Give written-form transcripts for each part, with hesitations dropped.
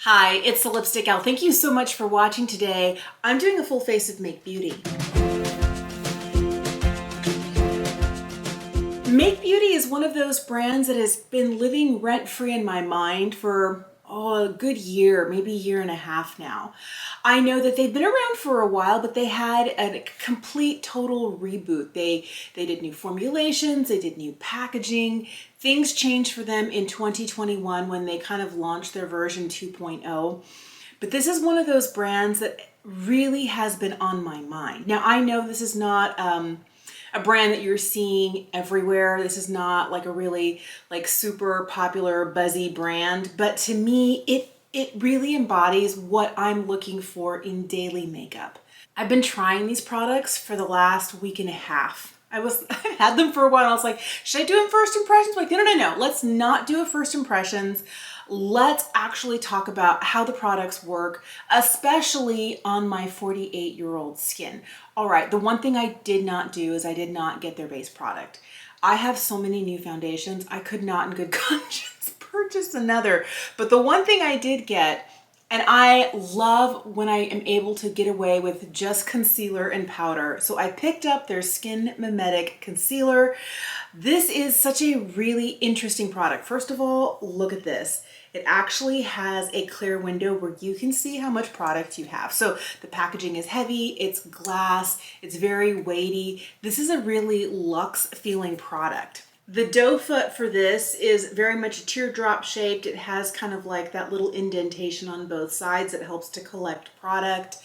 Hi, it's the Lipstick Gal. Thank you so much for watching today. I'm doing a full face of Make Beauty. Make Beauty is one of those brands that has been living rent-free in my mind for a good year, maybe a year and a half now. I know that they've been around for a while, but they had a complete total reboot. They did new formulations, they did new packaging. Things changed for them in 2021 when they kind of launched their version 2.0. But this is one of those brands that really has been on my mind. Now, I know this is not a brand that you're seeing everywhere. This is not like a really like super popular buzzy brand, but to me, it really embodies what I'm looking for in daily makeup. I've been trying these products for the last week and a half. I've had them for a while. I was like, should I do them first impressions? I'm like, no. Let's not do a first impressions. Let's actually talk about how the products work, especially on my 48-year-old skin. All right, the one thing I did not do is I did not get their base product. I have so many new foundations, I could not in good conscience purchase another. But the one thing I did get, and I love when I am able to get away with just concealer and powder. So I picked up their Skin Mimetic concealer. This is such a really interesting product. First of all, look at this. It actually has a clear window where you can see how much product you have. So the packaging is heavy, it's glass, it's very weighty. This is a really luxe feeling product. The doe foot for this is very much teardrop shaped. It has kind of like that little indentation on both sides that helps to collect product.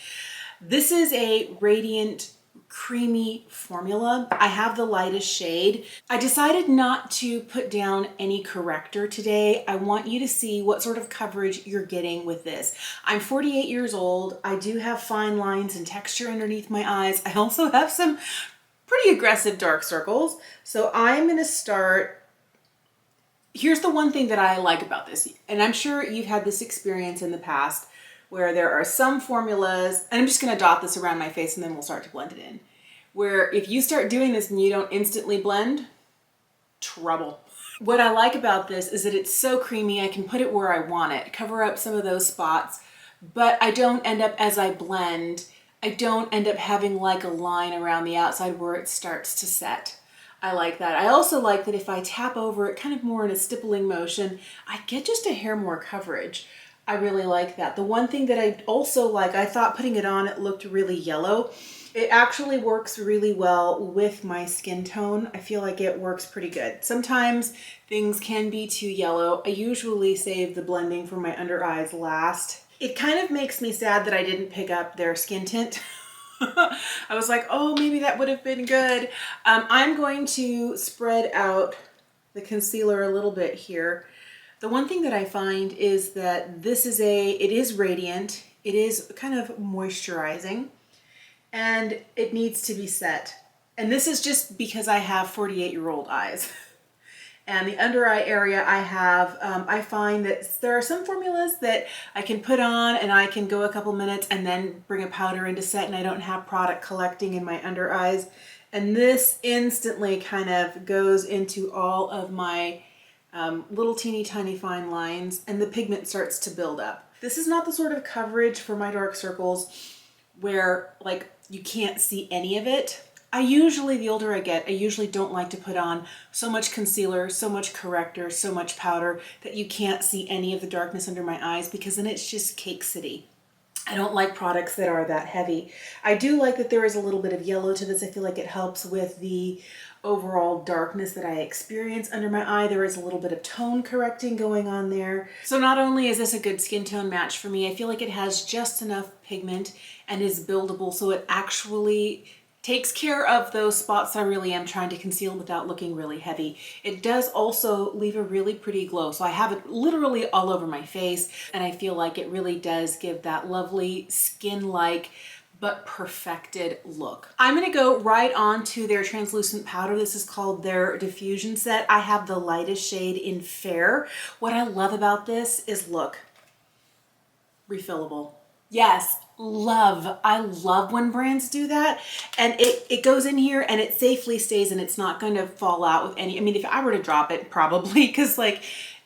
This is a radiant, creamy formula. I have the lightest shade. I decided not to put down any corrector today. I want you to see what sort of coverage you're getting with this. I'm 48 years old. I do have fine lines and texture underneath my eyes. I also have some pretty aggressive dark circles. So I'm gonna start. Here's the one thing that I like about this, and I'm sure you've had this experience in the past where there are some formulas, and I'm just gonna dot this around my face and then we'll start to blend it in, where if you start doing this and you don't instantly blend, trouble. What I like about this is that it's so creamy, I can put it where I want it, cover up some of those spots, but I don't end up, as I blend, I don't end up having like a line around the outside where it starts to set. I like that. I also like that if I tap over it kind of more in a stippling motion, I get just a hair more coverage. I really like that. The one thing that I also like, I thought putting it on, it looked really yellow. It actually works really well with my skin tone. I feel like it works pretty good. Sometimes things can be too yellow. I usually save the blending for my under eyes last. It kind of makes me sad that I didn't pick up their skin tint. I was like, oh, maybe that would have been good. I'm going to spread out the concealer a little bit here. The one thing that I find is that it is radiant, it is kind of moisturizing, and it needs to be set. And this is just because I have 48-year-old eyes. And the under eye area I find that there are some formulas that I can put on and I can go a couple minutes and then bring a powder in to set and I don't have product collecting in my under eyes. And this instantly kind of goes into all of my little teeny tiny fine lines and the pigment starts to build up. This is not the sort of coverage for my dark circles where like you can't see any of it. The older I get, I usually don't like to put on so much concealer, so much corrector, so much powder that you can't see any of the darkness under my eyes because then it's just cake city. I don't like products that are that heavy. I do like that there is a little bit of yellow to this. I feel like it helps with the overall darkness that I experience under my eye. There is a little bit of tone correcting going on there. So not only is this a good skin tone match for me, I feel like it has just enough pigment and is buildable so it actually takes care of those spots I really am trying to conceal without looking really heavy. It does also leave a really pretty glow. So I have it literally all over my face and I feel like it really does give that lovely skin-like but perfected look. I'm gonna go right on to their translucent powder. This is called their diffusion set. I have the lightest shade in Fair. What I love about this is, look, refillable. Yes, I love when brands do that. And it goes in here and it safely stays and it's not going to fall out with any, I mean, if I were to drop it, probably, because like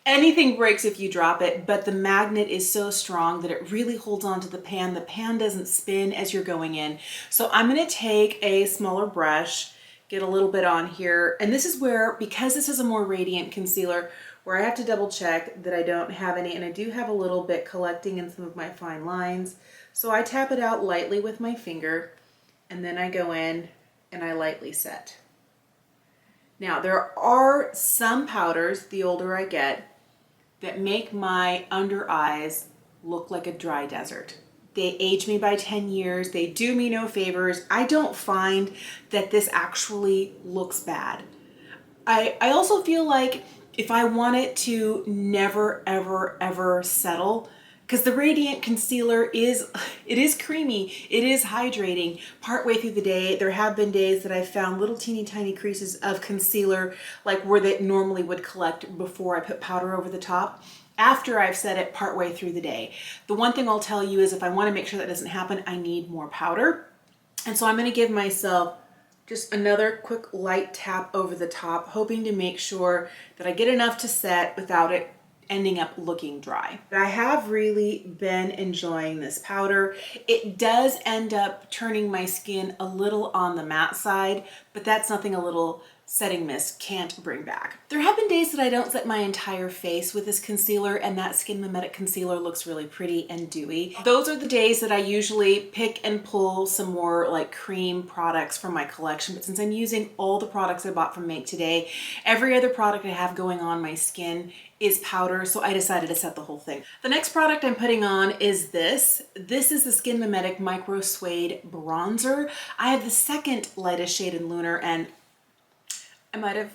Anything breaks if you drop it, but the magnet is so strong that it really holds on to the pan. The pan doesn't spin as you're going in. So I'm gonna take a smaller brush, get a little bit on here. And this is where, because this is a more radiant concealer, where I have to double check that I don't have any, and I do have a little bit collecting in some of my fine lines. So I tap it out lightly with my finger, and then I go in and I lightly set. Now, there are some powders, the older I get, that make my under eyes look like a dry desert. They age me by 10 years. They do me no favors. I don't find that this actually looks bad. I also feel like if I want it to never, ever, ever settle, because the Radiant Concealer it is creamy, it is hydrating. Partway through the day, there have been days that I've found little teeny tiny creases of concealer, like where they normally would collect before I put powder over the top, after I've set it partway through the day. The one thing I'll tell you is if I want to make sure that doesn't happen, I need more powder. And so I'm going to give myself just another quick light tap over the top, hoping to make sure that I get enough to set without it ending up looking dry. But I have really been enjoying this powder. It does end up turning my skin a little on the matte side, but that's nothing a little setting mist can't bring back. There have been days that I don't set my entire face with this concealer, and that Skin Mimetic concealer looks really pretty and dewy. Those are the days that I usually pick and pull some more like cream products from my collection, but since I'm using all the products I bought from Make Today, every other product I have going on my skin is powder, so I decided to set the whole thing. The next product I'm putting on is this. This is the Skin Mimetic Micro Suede Bronzer. I have the second lightest shade in Lunar, and I might have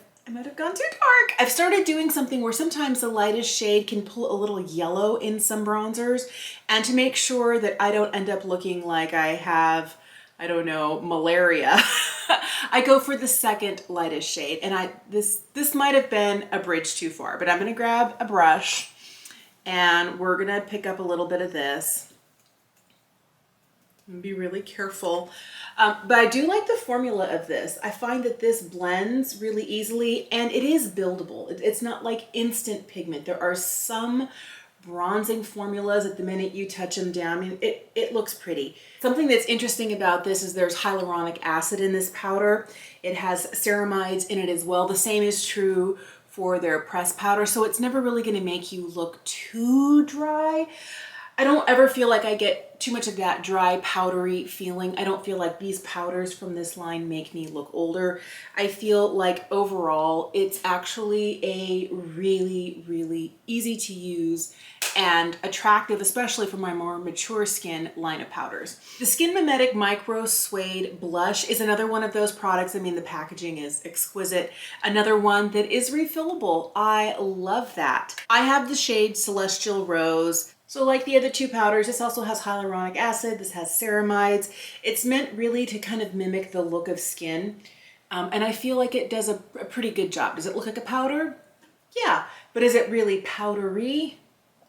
gone too dark. I've started doing something where sometimes the lightest shade can pull a little yellow in some bronzers, and to make sure that I don't end up looking like I have, I don't know, malaria, I go for the second lightest shade. And this might have been a bridge too far, but I'm gonna grab a brush and we're gonna pick up a little bit of this. Be really careful. But I do like the formula of this. I find that this blends really easily and it is buildable. It's not like instant pigment. There are some bronzing formulas at the minute you touch them down, I mean, it looks pretty. Something that's interesting about this is there's hyaluronic acid in this powder. It has ceramides in it as well. The same is true for their pressed powder, so it's never really gonna make you look too dry. I don't ever feel like I get too much of that dry, powdery feeling. I don't feel like these powders from this line make me look older. I feel like overall, it's actually a really, really easy to use and attractive, especially for my more mature skin, line of powders. The Skin Mimetic Micro Suede Blush is another one of those products. I mean, the packaging is exquisite. Another one that is refillable. I love that. I have the shade Celestial Rose. So like the other two powders, this also has hyaluronic acid, this has ceramides. It's meant really to kind of mimic the look of skin. And I feel like it does a pretty good job. Does it look like a powder? Yeah, but is it really powdery?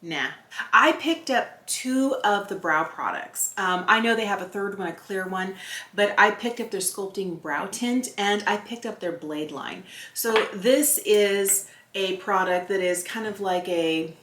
Nah. I picked up two of the brow products. I know they have a third one, a clear one, but I picked up their Sculpting Brow Tint and I picked up their Blade line. So this is a product that is kind of like a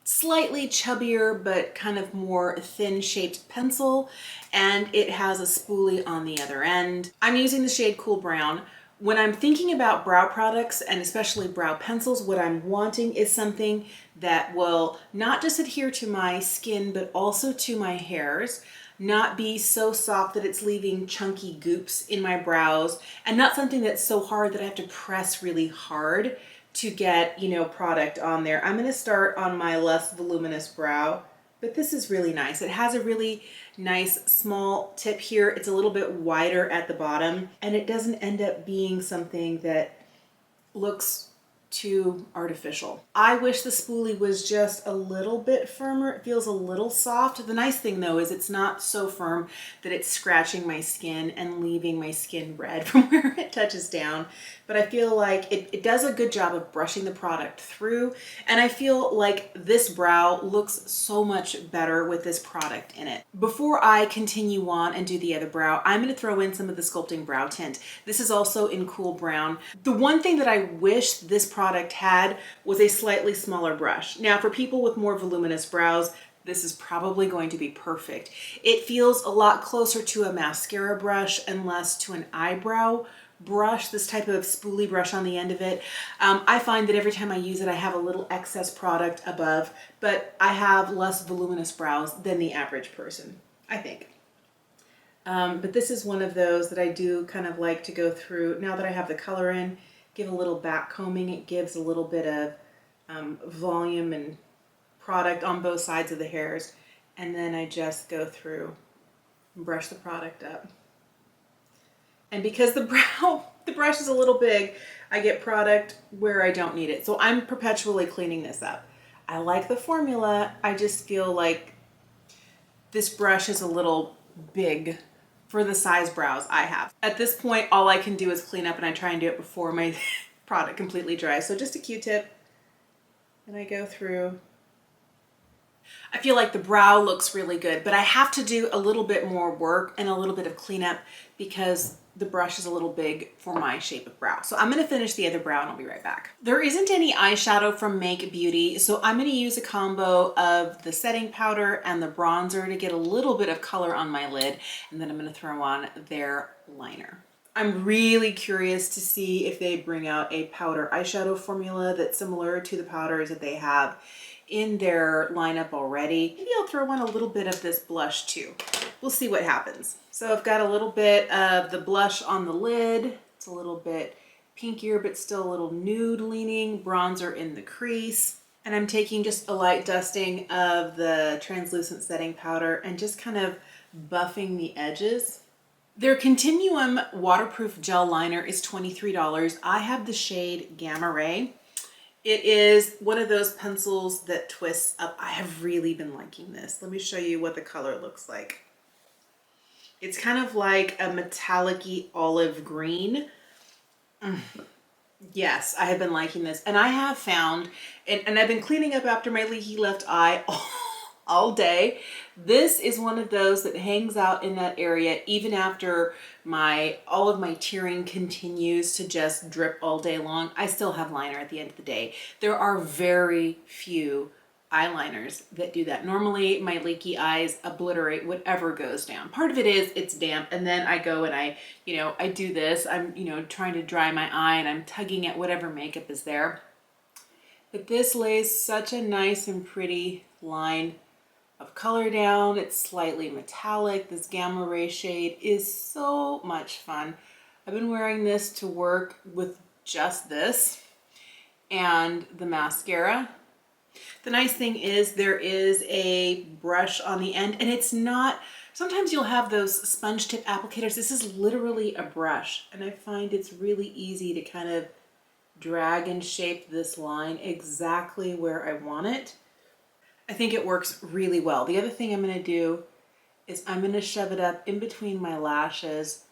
slightly chubbier but kind of more thin shaped pencil, and it has a spoolie on the other end. I'm using the shade Cool Brown. When I'm thinking about brow products and especially brow pencils, what I'm wanting is something that will not just adhere to my skin but also to my hairs, not be so soft that it's leaving chunky goops in my brows, and not something that's so hard that I have to press really hard to get, you know, product on there. I'm gonna start on my less voluminous brow, but this is really nice. It has a really nice small tip here. It's a little bit wider at the bottom, and it doesn't end up being something that looks too artificial. I wish the spoolie was just a little bit firmer. It feels a little soft. The nice thing though is it's not so firm that it's scratching my skin and leaving my skin red from where it touches down. But I feel like it does a good job of brushing the product through. And I feel like this brow looks so much better with this product in it. Before I continue on and do the other brow, I'm gonna throw in some of the Sculpting Brow Tint. This is also in Cool Brown. The one thing that I wish this product product had was a slightly smaller brush. Now for people with more voluminous brows, this is probably going to be perfect. It feels a lot closer to a mascara brush and less to an eyebrow brush, this type of spoolie brush on the end of it. I find that every time I use it, I have a little excess product above, but I have less voluminous brows than the average person, I think. But this is one of those that I do kind of like to go through. Now that I have the color in, give a little back combing. It gives a little bit of volume and product on both sides of the hairs. And then I just go through and brush the product up. And because the brush is a little big, I get product where I don't need it. So I'm perpetually cleaning this up. I like the formula. I just feel like this brush is a little big for the size brows I have. At this point, all I can do is clean up, and I try and do it before my product completely dries. So just a Q-tip, and I go through. I feel like the brow looks really good, but I have to do a little bit more work and a little bit of cleanup because the brush is a little big for my shape of brow. So I'm gonna finish the other brow and I'll be right back. There isn't any eyeshadow from Make Beauty, so I'm gonna use a combo of the setting powder and the bronzer to get a little bit of color on my lid, and then I'm gonna throw on their liner. I'm really curious to see if they bring out a powder eyeshadow formula that's similar to the powders that they have in their lineup already. Maybe I'll throw on a little bit of this blush too. We'll see what happens. So I've got a little bit of the blush on the lid. It's a little bit pinkier, but still a little nude leaning. Bronzer in the crease. And I'm taking just a light dusting of the translucent setting powder and just kind of buffing the edges. Their Continuum waterproof gel liner is $23. I have the shade Gamma Ray. It is one of those pencils that twists up. I have really been liking this. Let me show you what the color looks like. It's kind of like a metallic-y olive green. Yes, I have been liking this. And I have found, and I've been cleaning up after my leaky left eye all day. This is one of those that hangs out in that area even after all of my tearing continues to just drip all day long. I still have liner at the end of the day. There are very few eyeliners that do that. Normally my leaky eyes obliterate whatever goes down. Part of it is it's damp, and then I go and I do this. I'm, trying to dry my eye and I'm tugging at whatever makeup is there. But this lays such a nice and pretty line of color down. It's slightly metallic. This Gamma Ray shade is so much fun. I've been wearing this to work with just this and the mascara. The nice thing is there is a brush on the end, and it's not, sometimes you'll have those sponge tip applicators. This is literally a brush, and I find it's really easy to kind of drag and shape this line exactly where I want it. I think it works really well. The other thing I'm going to do is I'm going to shove it up in between my lashes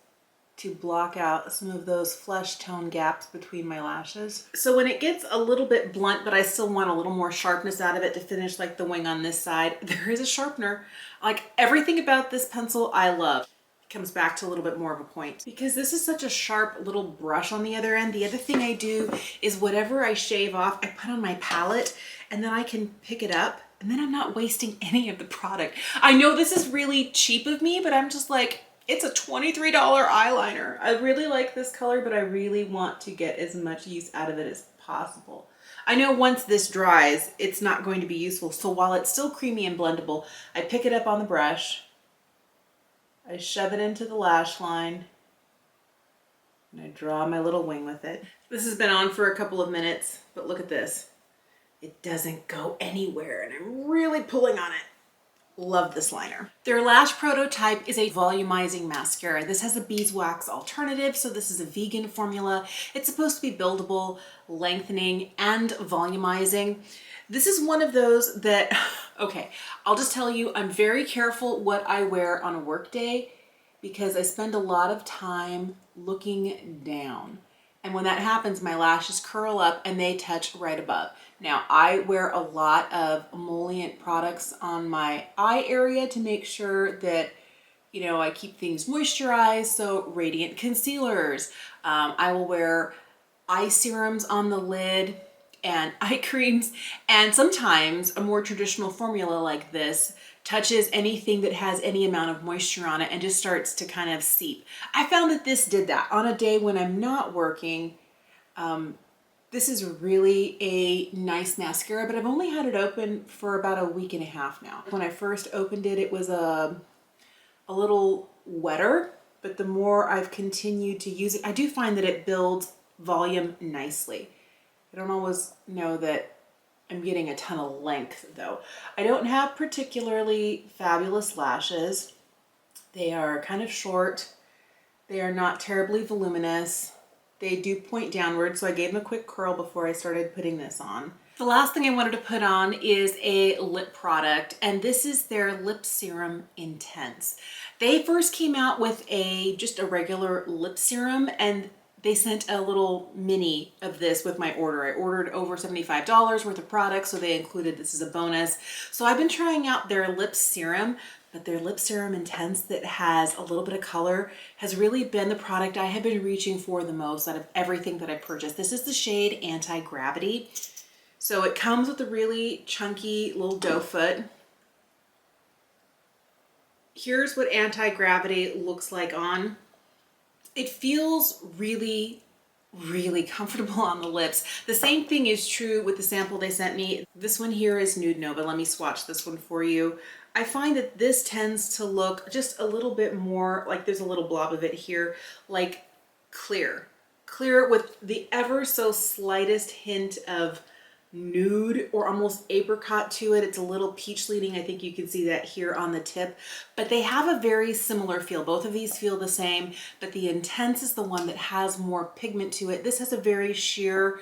to block out some of those flesh tone gaps between my lashes. So when it gets a little bit blunt, but I still want a little more sharpness out of it to finish like the wing on this side, there is a sharpener. Like everything about this pencil I love. It comes back to a little bit more of a point. Because this is such a sharp little brush on the other end, the other thing I do is whatever I shave off, I put on my palette, and then I can pick it up, and then I'm not wasting any of the product. I know this is really cheap of me, but I'm just like, it's a $23 eyeliner. I really like this color, but I really want to get as much use out of it as possible. I know once this dries, it's not going to be useful. So while it's still creamy and blendable, I pick it up on the brush, I shove it into the lash line, and I draw my little wing with it. This has been on for a couple of minutes, but look at this. It doesn't go anywhere, and I'm really pulling on it. Love this liner. Their lash prototype is a volumizing mascara. This has a beeswax alternative, so this is a vegan formula. It's supposed to be buildable, lengthening, and volumizing. This is one of those that, okay, I'll just tell you, I'm very careful what I wear on a work day because I spend a lot of time looking down. And when that happens, my lashes curl up and they touch right above. Now, I wear a lot of emollient products on my eye area to make sure that, I keep things moisturized. So radiant concealers. I will wear eye serums on the lid. and eye creams. And sometimes a more traditional formula like this touches anything that has any amount of moisture on it and just starts to kind of seep. I found that this did that on a day when I'm not working. This is really a nice mascara, but I've only had it open for about a week and a half now. When I first opened it, it was a little wetter, but the more I've continued to use it, I do find that it builds volume nicely. I don't always know that I'm getting a ton of length though. I don't have particularly fabulous lashes. They are kind of short. They are not terribly voluminous. They do point downward, so I gave them a quick curl before I started putting this on. The last thing I wanted to put on is a lip product, and this is their Lip Serum Intense. They first came out with just a regular lip serum, and they sent a little mini of this with my order. I ordered over $75 worth of products, so they included this as a bonus. So I've been trying out their lip serum, but their Lip Serum Intense that has a little bit of color has really been the product I have been reaching for the most out of everything that I've purchased. This is the shade Anti-Gravity. So it comes with a really chunky little doe foot. Here's what Anti-Gravity looks like on. It feels really, really comfortable on the lips. The same thing is true with the sample they sent me. This one here is Nude Nova. Let me swatch this one for you. I find that this tends to look just a little bit more like there's a little blob of it here, like clear. Clear with the ever so slightest hint of nude or almost apricot to it. It's a little peach leading. I think you can see that here on the tip, but they have a very similar feel. Both of these feel the same, but the Intense is the one that has more pigment to it. This has a very sheer,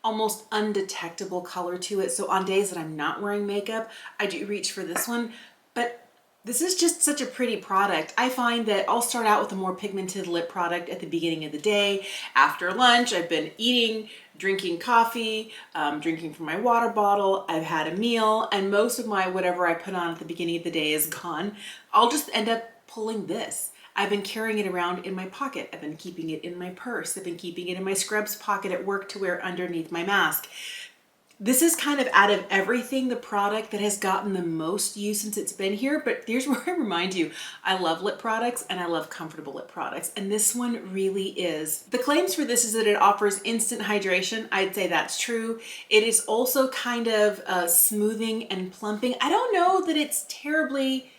almost undetectable color to it. So on days that I'm not wearing makeup, I do reach for this one, but this is just such a pretty product. I find that I'll start out with a more pigmented lip product at the beginning of the day. After lunch, I've been eating, drinking coffee, drinking from my water bottle. I've had a meal, and most of my whatever I put on at the beginning of the day is gone. I'll just end up pulling this. I've been carrying it around in my pocket. I've been keeping it in my purse. I've been keeping it in my scrubs pocket at work to wear underneath my mask. This is kind of out of everything the product that has gotten the most use since it's been here, but here's where I remind you, I love lip products and I love comfortable lip products, and this one really is. The claims for this is that it offers instant hydration. I'd say that's true. It is also kind of smoothing and plumping. I don't know that it's terribly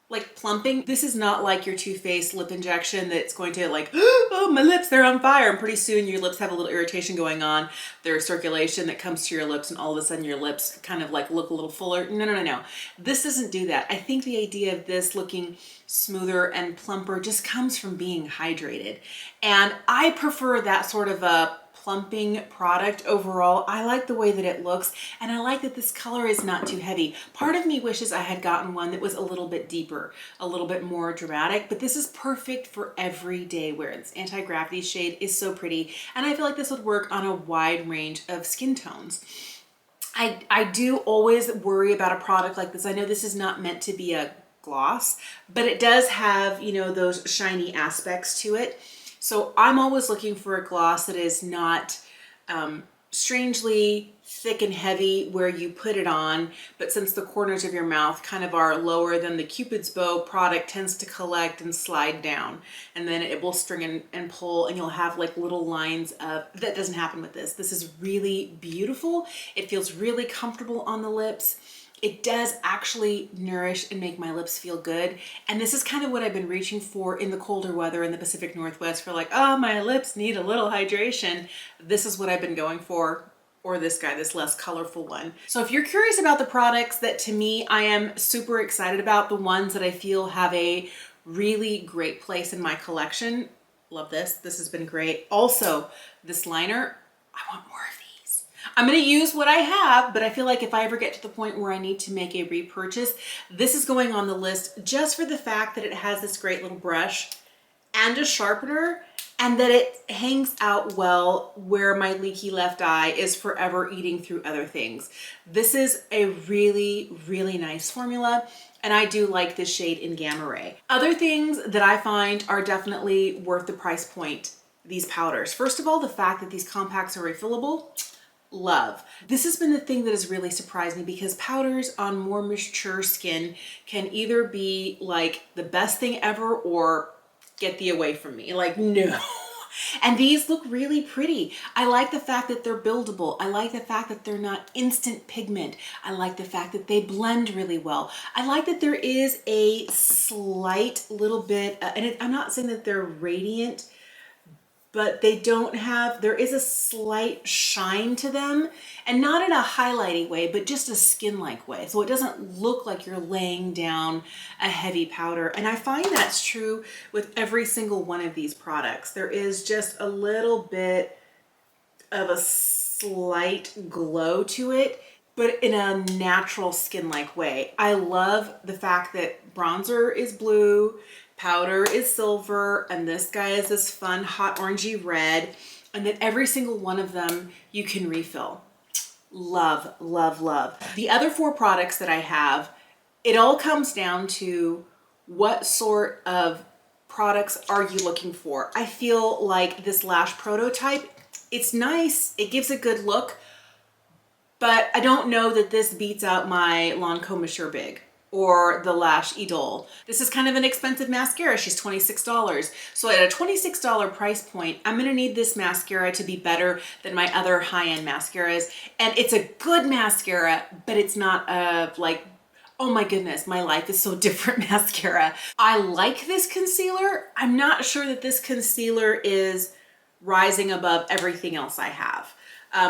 like plumping. This is not like your Too Faced lip injection that's going to like, oh, my lips, they're on fire. And pretty soon your lips have a little irritation going on. There's circulation that comes to your lips and all of a sudden your lips kind of like look a little fuller. No, no, no, no. This doesn't do that. I think the idea of this looking smoother and plumper just comes from being hydrated. And I prefer that sort of a plumping product overall. I like the way that it looks, and I like that this color is not too heavy. Part of me wishes I had gotten one that was a little bit deeper, a little bit more dramatic, but this is perfect for everyday wear. This Anti-Gravity shade is so pretty, and I feel like this would work on a wide range of skin tones. I do always worry about a product like this. I know this is not meant to be a gloss, but it does have, you know, those shiny aspects to it. So I'm always looking for a gloss that is not strangely thick and heavy where you put it on, but since the corners of your mouth kind of are lower than the Cupid's bow, product tends to collect and slide down, and then it will string and pull, and you'll have like little lines of, that doesn't happen with this. This is really beautiful. It feels really comfortable on the lips. It does actually nourish and make my lips feel good. And this is kind of what I've been reaching for in the colder weather in the Pacific Northwest for like, oh, my lips need a little hydration. This is what I've been going for, or this guy, this less colorful one. So if you're curious about the products that to me, I am super excited about, the ones that I feel have a really great place in my collection, love this. This has been great. Also, this liner, I want more of these. I'm going to use what I have, but I feel like if I ever get to the point where I need to make a repurchase, this is going on the list just for the fact that it has this great little brush and a sharpener, and that it hangs out well where my leaky left eye is forever eating through other things. This is a really, really nice formula, and I do like this shade in Gamma Ray. Other things that I find are definitely worth the price point, these powders. First of all, the fact that these compacts are refillable. love. This has been the thing that has really surprised me because powders on more mature skin can either be like the best thing ever or get thee away from me. Like, no. And these look really pretty. I like the fact that they're buildable. I like the fact that they're not instant pigment. I like the fact that they blend really well. I like that there is a slight little bit, I'm not saying that they're radiant, but they don't have, there is a slight shine to them, and not in a highlighty way, but just a skin-like way. So it doesn't look like you're laying down a heavy powder. And I find that's true with every single one of these products. There is just a little bit of a slight glow to it, but in a natural skin-like way. I love the fact that bronzer is blue, powder is silver, and this guy is this fun hot orangey red, and that every single one of them you can refill. Love, love, love. The other 4 products that I have, it all comes down to what sort of products are you looking for. I feel like this lash prototype, it's nice, it gives a good look, but I don't know that this beats out my Lancome Monsieur Big or the Lash Idole. This is kind of an expensive mascara. She's $26. So at a $26 price point, I'm gonna need this mascara to be better than my other high-end mascaras. And it's a good mascara, but it's not a like, oh my goodness, my life is so different mascara. I like this concealer. I'm not sure that this concealer is rising above everything else I have.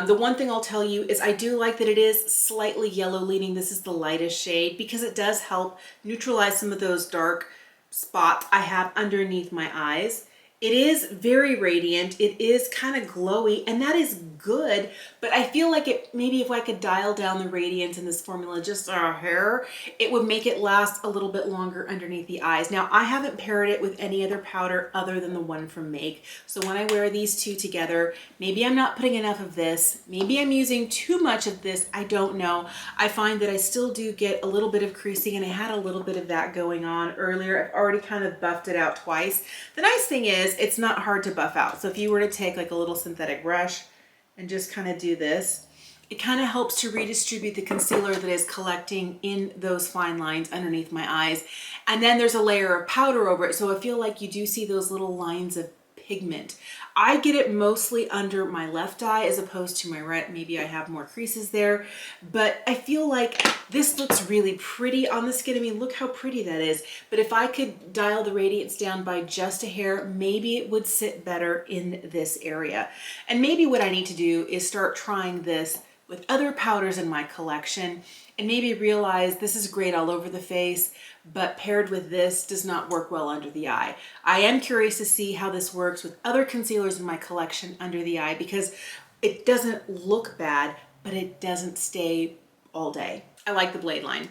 The one thing I'll tell you is I do like that it is slightly yellow leaning. This is the lightest shade because it does help neutralize some of those dark spots I have underneath my eyes. It is very radiant. It is kind of glowy, and that is good, but I feel like it, maybe if I could dial down the radiance in this formula just a hair, it would make it last a little bit longer underneath the eyes. Now, I haven't paired it with any other powder other than the one from Make. So when I wear these two together, maybe I'm not putting enough of this. Maybe I'm using too much of this. I don't know. I find that I still do get a little bit of creasing, and I had a little bit of that going on earlier. I've already kind of buffed it out twice. The nice thing is it's not hard to buff out. So if you were to take like a little synthetic brush and just kind of do this, it kind of helps to redistribute the concealer that is collecting in those fine lines underneath my eyes. And then there's a layer of powder over it. So I feel like you do see those little lines of pigment. I get it mostly under my left eye as opposed to my right. Maybe I have more creases there, but I feel like this looks really pretty on the skin. I mean, look how pretty that is. But if I could dial the radiance down by just a hair, maybe it would sit better in this area. And maybe what I need to do is start trying this with other powders in my collection and maybe realize this is great all over the face, but paired with this does not work well under the eye. I am curious to see how this works with other concealers in my collection under the eye because it doesn't look bad, but it doesn't stay all day. I like the blade line.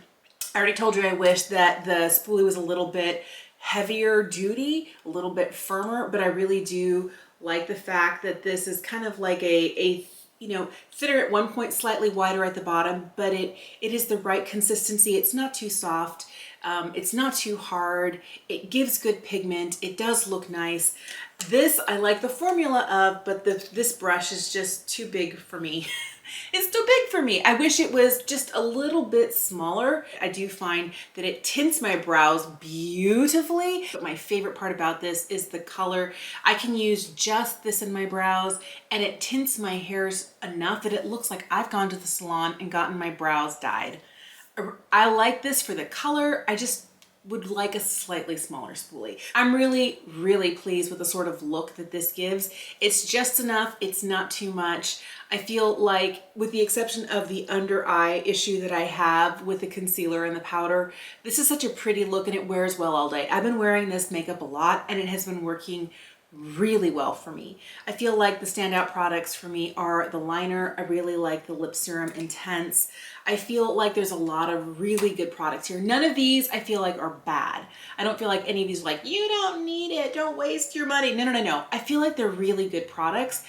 I already told you I wish that the spoolie was a little bit heavier duty, a little bit firmer, but I really do like the fact that this is kind of like a you know, thinner at one point, slightly wider at the bottom, but it is the right consistency. It's not too soft. It's not too hard. It gives good pigment. It does look nice. This I like the formula of, but this brush is just too big for me. It's too big for me. I wish it was just a little bit smaller. I do find that it tints my brows beautifully, but my favorite part about this is the color. I can use just this in my brows and it tints my hairs enough that it looks like I've gone to the salon and gotten my brows dyed. I like this for the color. I just would like a slightly smaller spoolie. I'm really, really pleased with the sort of look that this gives. It's just enough. It's not too much. I feel like, with the exception of the under eye issue that I have with the concealer and the powder, this is such a pretty look and it wears well all day. I've been wearing this makeup a lot and it has been working really well for me. I feel like the standout products for me are the liner. I really like the lip serum Intense. I feel like there's a lot of really good products here. None of these I feel like are bad. I don't feel like any of these are like, you don't need it, don't waste your money. No, no, no, no. I feel like they're really good products,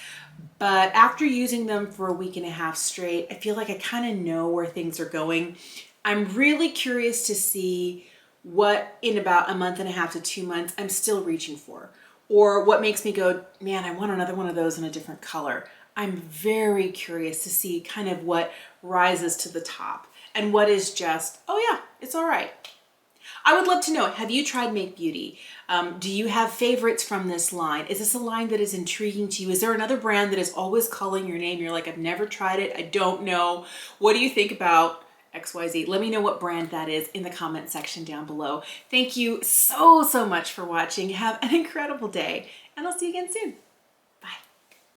but after using them for a week and a half straight, I feel like I kind of know where things are going. I'm really curious to see what in about a month and a half to 2 months I'm still reaching for. Or what makes me go, man, I want another one of those in a different color. I'm very curious to see kind of what rises to the top and what is just, oh yeah, it's all right. I would love to know, have you tried Make Beauty? Do you have favorites from this line? Is this a line that is intriguing to you? Is there another brand that is always calling your name? You're like, I've never tried it. I don't know. What do you think about XYZ? Let me know what brand that is in the comment section down below. Thank you so much for watching. Have an incredible day, and I'll see you again soon.